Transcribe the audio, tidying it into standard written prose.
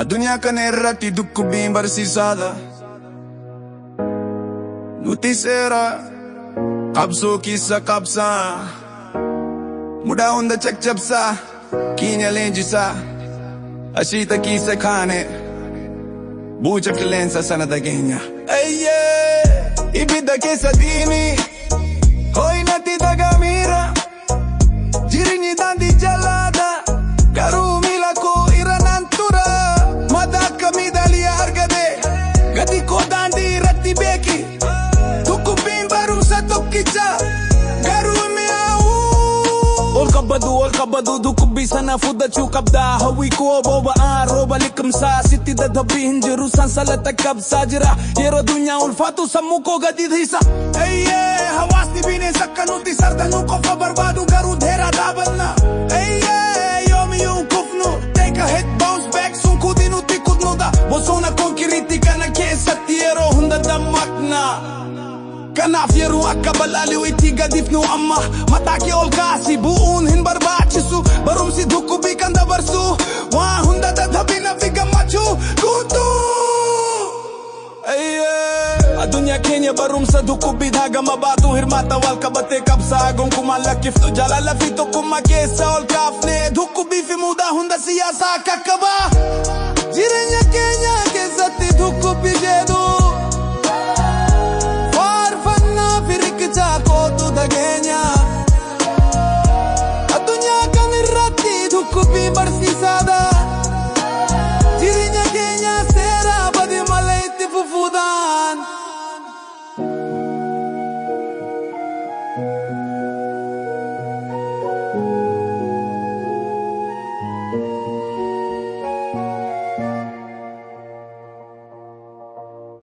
Dunia irratti dhukkubbiin barsiisaadha. Nuti seera qabsoo keessa qabsaa, mudaa hunda caccabsaa, keenya leenjisaa. Ashiita keessa kaane buuca qilleensa sana dhageenya. Ibidda keessa diini ho'inatti dagamiira, jireenyi daandii jallaadha garuu miila koo irra nan tura. Madaa akka miidhaliyaa argate gadi koo daandii irratti beeki. Dhukkubbiin barumsa tokkicha garuu mi'aawu. Ol qabadu dhukkubbii sana fudhachuu qabda. Hawwii koo boba'aa rooba liqimsaa, sitti dadhabbii hin jiru sansalata qabsaa jira. Yeroo dunyaa ulfaatu sammuu koo gadi dhiisa. Hawaasni bineensa akka nuti sardanuu qofa barbaadu garuu dheeraa dhaabanna. Yoomiyyuu kufnu take a hit bounce back sun kuti nuti kutnuudha. Bosona konkiriitii kana keessatti yeroo hunda dammaqna. Kanaaf yeroo akka balali'u itti gadifnu amma. Mataa kee ol kaasi bu'uun hin barbaachisu. Barumsi dhukkubbii kan dabarsu waan hunda dadhabina fi gammachuu guutuu. Addunyaa keenya barumsa dhukkubbii daagama baatu hirmaata wal qabatee qabsaa. Gonkumaan lakkiftu jaalala fi tokkummaa keessa ol kaafne. Dhukkubbii fi mudaa hunda siyaasaa akka qaba. Jireenya keenya keessatti dhukkubbii jedhu